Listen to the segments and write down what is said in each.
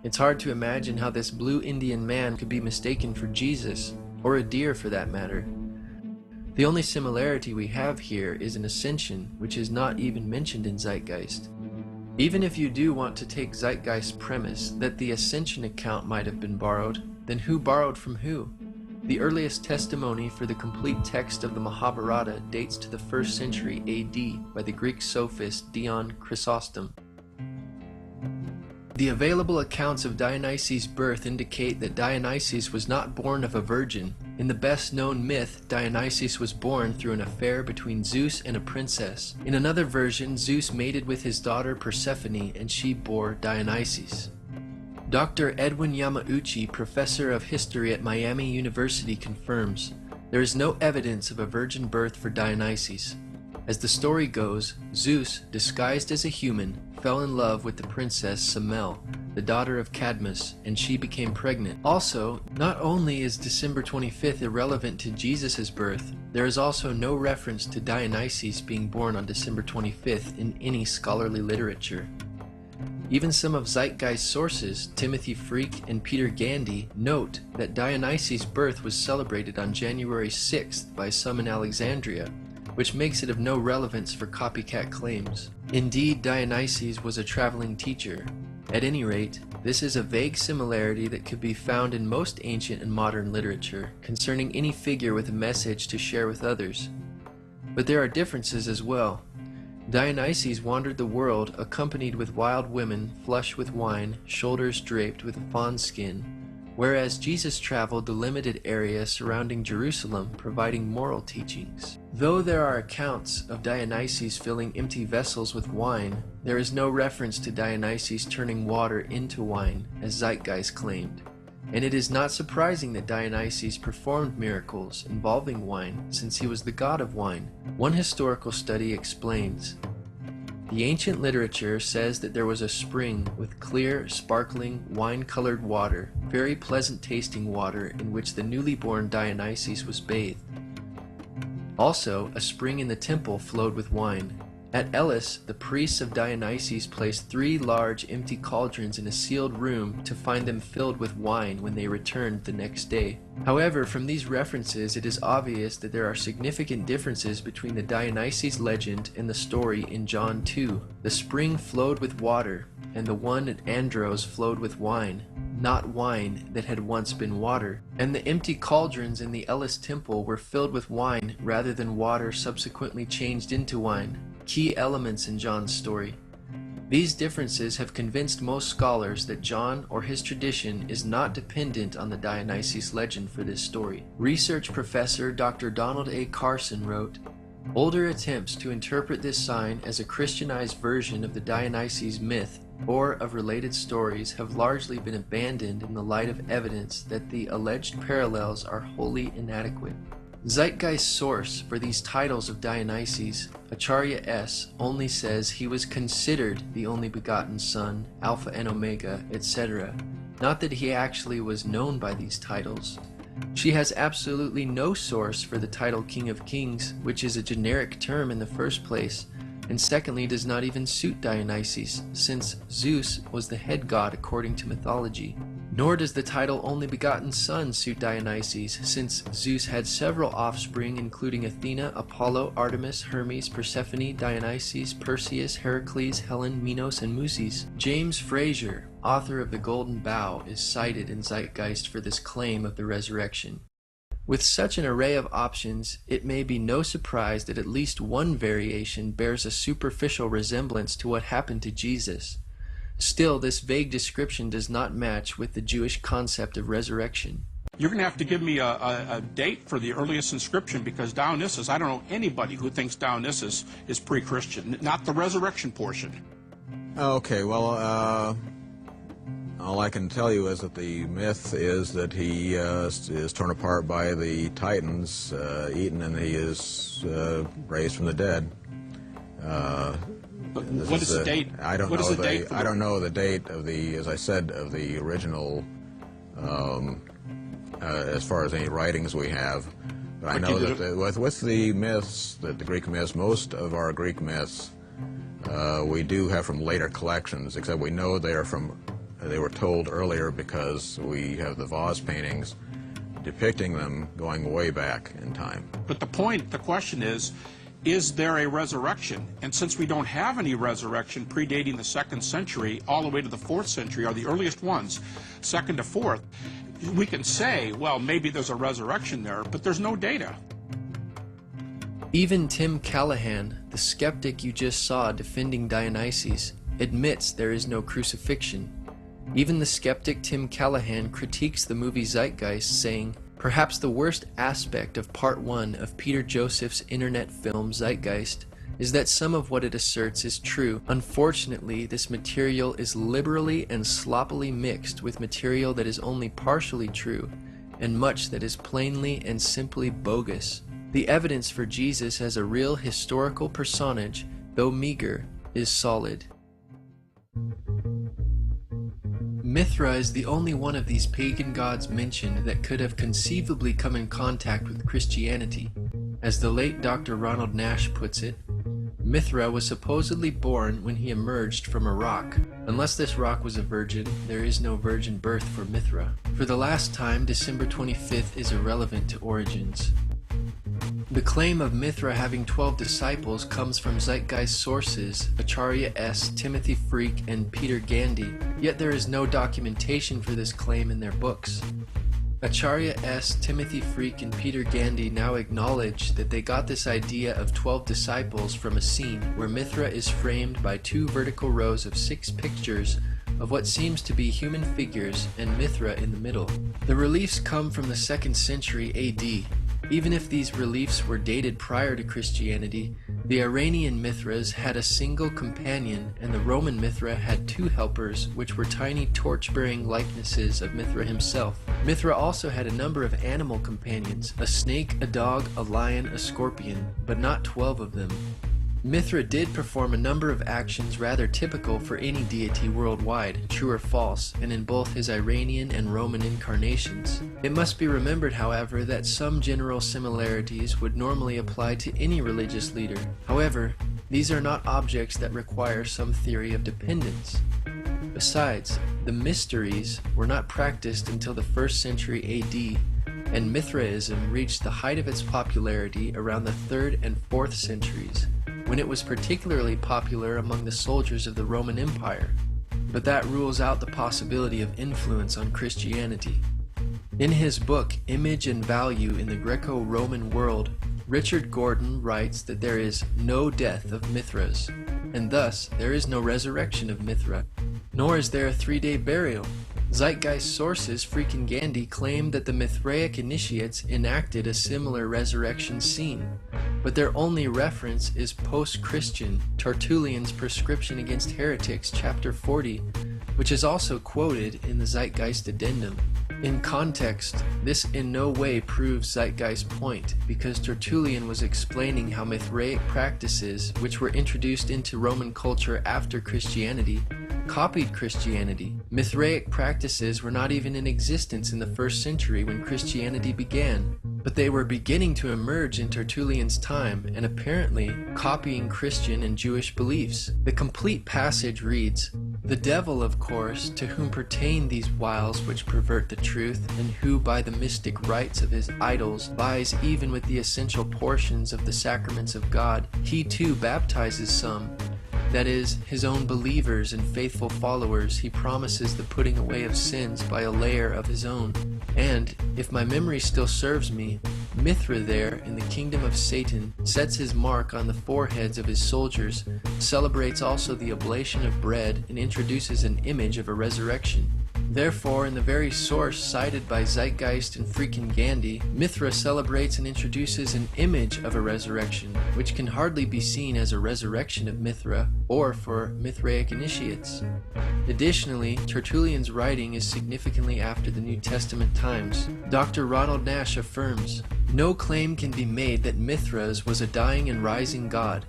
It's hard to imagine how this blue Indian man could be mistaken for Jesus, or a deer for that matter. The only similarity we have here is an ascension, which is not even mentioned in Zeitgeist. Even if you do want to take Zeitgeist's premise that the ascension account might have been borrowed, then who borrowed from who? The earliest testimony for the complete text of the Mahabharata dates to the 1st century AD by the Greek sophist Dion Chrysostom. The available accounts of Dionysus' birth indicate that Dionysus was not born of a virgin. In the best-known myth, Dionysus was born through an affair between Zeus and a princess. In another version, Zeus mated with his daughter Persephone and she bore Dionysus. Dr. Edwin Yamauchi, professor of history at Miami University, confirms there is no evidence of a virgin birth for Dionysus. As the story goes, Zeus, disguised as a human, fell in love with the princess Semele, the daughter of Cadmus, and she became pregnant. Also, not only is December 25th irrelevant to Jesus' birth, there is also no reference to Dionysus being born on December 25th in any scholarly literature. Even some of Zeitgeist's sources, Timothy Freke and Peter Gandy, note that Dionysus' birth was celebrated on January 6th by some in Alexandria, which makes it of no relevance for copycat claims. Indeed, Dionysus was a traveling teacher. At any rate, this is a vague similarity that could be found in most ancient and modern literature concerning any figure with a message to share with others. But there are differences as well. Dionysus wandered the world accompanied with wild women, flush with wine, shoulders draped with fawn skin, whereas Jesus traveled the limited area surrounding Jerusalem, providing moral teachings. Though there are accounts of Dionysus filling empty vessels with wine, there is no reference to Dionysus turning water into wine, as Zeitgeist claimed. And it is not surprising that Dionysus performed miracles involving wine, since he was the god of wine. One historical study explains, the ancient literature says that there was a spring with clear, sparkling, wine-colored water, very pleasant-tasting water in which the newly born Dionysus was bathed. Also, a spring in the temple flowed with wine. At Elis, the priests of Dionysus placed 3 large empty cauldrons in a sealed room to find them filled with wine when they returned the next day. However, from these references it is obvious that there are significant differences between the Dionysus legend and the story in John 2. The spring flowed with water, and the one at Andros flowed with wine, not wine that had once been water. And the empty cauldrons in the Elis temple were filled with wine rather than water subsequently changed into wine. Key elements in John's story. These differences have convinced most scholars that John or his tradition is not dependent on the Dionysus legend for this story. Research professor Dr. Donald A. Carson wrote, older attempts to interpret this sign as a Christianized version of the Dionysus myth or of related stories have largely been abandoned in the light of evidence that the alleged parallels are wholly inadequate. Zeitgeist's source for these titles of Dionysus, Acharya S., only says he was considered the only begotten son, Alpha and Omega, etc., not that he actually was known by these titles. She has absolutely no source for the title King of Kings, which is a generic term in the first place, and secondly does not even suit Dionysus, since Zeus was the head god according to mythology. Nor does the title Only Begotten Son suit Dionysus, since Zeus had several offspring including Athena, Apollo, Artemis, Hermes, Persephone, Dionysus, Perseus, Heracles, Helen, Minos, and Muses. James Frazer, author of The Golden Bough, is cited in Zeitgeist for this claim of the resurrection. With such an array of options, it may be no surprise that at least one variation bears a superficial resemblance to what happened to Jesus. Still, this vague description does not match with the Jewish concept of resurrection. You're going to have to give me a date for the earliest inscription, because Dionysus, I don't know anybody who thinks Dionysus is pre-Christian, not the resurrection portion. Okay, well, all I can tell you is that the myth is that he is torn apart by the Titans, eaten, and he is raised from the dead. But what is the date? I don't know the date of the, as I said, of the original, as far as any writings we have. But I know that with the myths, the Greek myths, most of our Greek myths, we do have from later collections, except we know they are from they were told earlier because we have the vase paintings depicting them going way back in time. But the question is there a resurrection? And since we don't have any resurrection predating the 2nd century all the way to the 4th century are the earliest ones, 2nd to 4th, we can say, well, maybe there's a resurrection there, but there's no data. Even Tim Callahan, the skeptic you just saw defending Dionysus, admits there is no crucifixion. Even the skeptic Tim Callahan critiques the movie Zeitgeist, saying, "Perhaps the worst aspect of Part 1 of Peter Joseph's internet film Zeitgeist is that some of what it asserts is true. Unfortunately, this material is liberally and sloppily mixed with material that is only partially true, and much that is plainly and simply bogus. The evidence for Jesus as a real historical personage, though meager, is solid." Mithra is the only one of these pagan gods mentioned that could have conceivably come in contact with Christianity. As the late Dr. Ronald Nash puts it, Mithra was supposedly born when he emerged from a rock. Unless this rock was a virgin, there is no virgin birth for Mithra. For the last time, December 25th is irrelevant to origins. The claim of Mithra having 12 disciples comes from Zeitgeist sources Acharya S., Timothy Freak, and Peter Gandy, yet there is no documentation for this claim in their books. Acharya S., Timothy Freak, and Peter Gandy now acknowledge that they got this idea of 12 disciples from a scene where Mithra is framed by 2 vertical rows of 6 pictures of what seems to be human figures and Mithra in the middle. The reliefs come from the 2nd century AD. Even if these reliefs were dated prior to Christianity, the Iranian Mithras had a single companion and the Roman Mithra had 2 helpers, which were tiny torch-bearing likenesses of Mithra himself. Mithra also had a number of animal companions, a snake, a dog, a lion, a scorpion, but not 12 of them. Mithra did perform a number of actions rather typical for any deity worldwide, true or false, and in both his Iranian and Roman incarnations. It must be remembered, however, that some general similarities would normally apply to any religious leader. However, these are not objects that require some theory of dependence. Besides, the mysteries were not practiced until the 1st century AD, and Mithraism reached the height of its popularity around the 3rd and 4th centuries, when it was particularly popular among the soldiers of the Roman Empire. But that rules out the possibility of influence on Christianity. In his book, Image and Value in the Greco-Roman World, Richard Gordon writes that there is no death of Mithras, and thus there is no resurrection of Mithra, nor is there a 3-day burial. Zeitgeist sources Freak and Gandy claim that the Mithraic initiates enacted a similar resurrection scene, but their only reference is post-Christian Tertullian's Prescription Against Heretics, chapter 40, which is also quoted in the Zeitgeist addendum. In context, this in no way proves Zeitgeist's point, because Tertullian was explaining how Mithraic practices, which were introduced into Roman culture after Christianity, copied Christianity. Mithraic practices were not even in existence in the 1st century when Christianity began, but they were beginning to emerge in Tertullian's time and apparently copying Christian and Jewish beliefs. The complete passage reads, "The devil, of course, to whom pertain these wiles which pervert the truth, and who by the mystic rites of his idols vies even with the essential portions of the sacraments of God, he too baptizes some. That is, his own believers and faithful followers, he promises the putting away of sins by a layer of his own. And, if my memory still serves me, Mithra there, in the kingdom of Satan, sets his mark on the foreheads of his soldiers, celebrates also the oblation of bread, and introduces an image of a resurrection. Therefore, in the very source cited by Zeitgeist and Freak and Gandy, Mithra celebrates and introduces an image of a resurrection, which can hardly be seen as a resurrection of Mithra, or for Mithraic initiates. Additionally, Tertullian's writing is significantly after the New Testament times. Dr. Ronald Nash affirms, "No claim can be made that Mithras was a dying and rising god.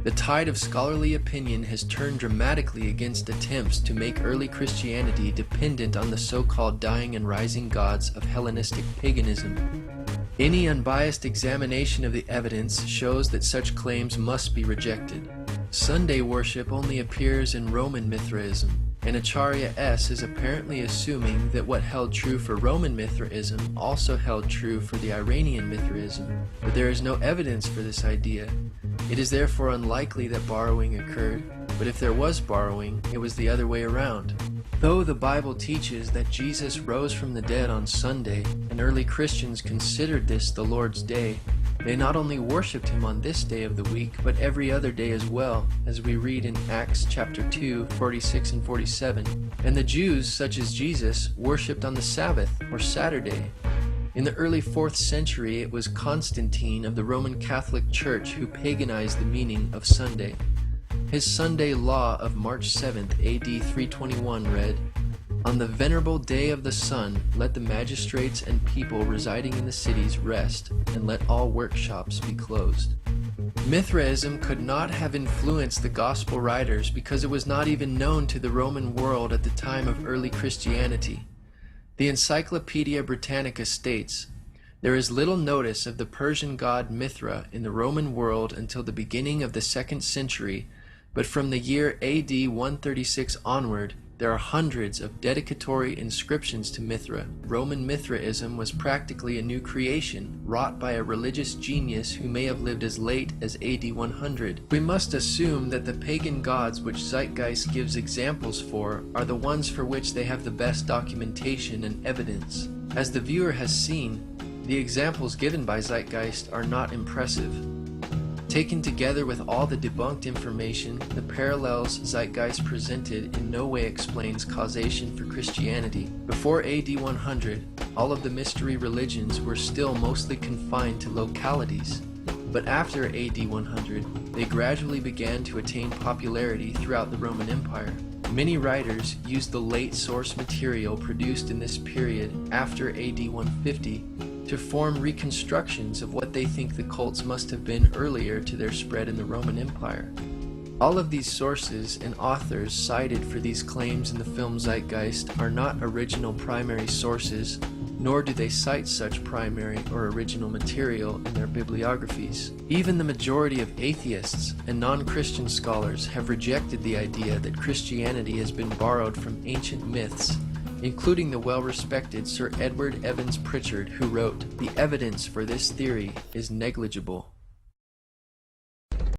The tide of scholarly opinion has turned dramatically against attempts to make early Christianity dependent on the so-called dying and rising gods of Hellenistic paganism. Any unbiased examination of the evidence shows that such claims must be rejected. Sunday worship only appears in Roman Mithraism, and Acharya S. is apparently assuming that what held true for Roman Mithraism also held true for the Iranian Mithraism, but there is no evidence for this idea. It is therefore unlikely that borrowing occurred, but if there was borrowing, it was the other way around. Though the Bible teaches that Jesus rose from the dead on Sunday, and early Christians considered this the Lord's Day, they not only worshipped him on this day of the week, but every other day as well, as we read in Acts chapter 2, 46 and 47. And the Jews, such as Jesus, worshipped on the Sabbath, or Saturday. In the early 4th century, it was Constantine of the Roman Catholic Church who paganized the meaning of Sunday. His Sunday law of March 7th, AD 321 read, "On the venerable day of the sun, let the magistrates and people residing in the cities rest, and let all workshops be closed." Mithraism could not have influenced the Gospel writers because it was not even known to the Roman world at the time of early Christianity. The Encyclopedia Britannica states, "There is little notice of the Persian god Mithra in the Roman world until the beginning of the 2nd century, but from the year AD 136 onward, there are hundreds of dedicatory inscriptions to Mithra. Roman Mithraism was practically a new creation, wrought by a religious genius who may have lived as late as AD 100. We must assume that the pagan gods which Zeitgeist gives examples for are the ones for which they have the best documentation and evidence. As the viewer has seen, the examples given by Zeitgeist are not impressive. Taken together with all the debunked information, the parallels Zeitgeist presented in no way explains causation for Christianity. Before AD 100, all of the mystery religions were still mostly confined to localities. But after AD 100, they gradually began to attain popularity throughout the Roman Empire. Many writers used the late source material produced in this period after AD 150 to form reconstructions of what they think the cults must have been earlier to their spread in the Roman Empire. All of these sources and authors cited for these claims in the film Zeitgeist are not original primary sources, nor do they cite such primary or original material in their bibliographies. Even the majority of atheists and non-Christian scholars have rejected the idea that Christianity has been borrowed from ancient myths, including the well-respected Sir Edward Evans Pritchard, who wrote, "The evidence for this theory is negligible."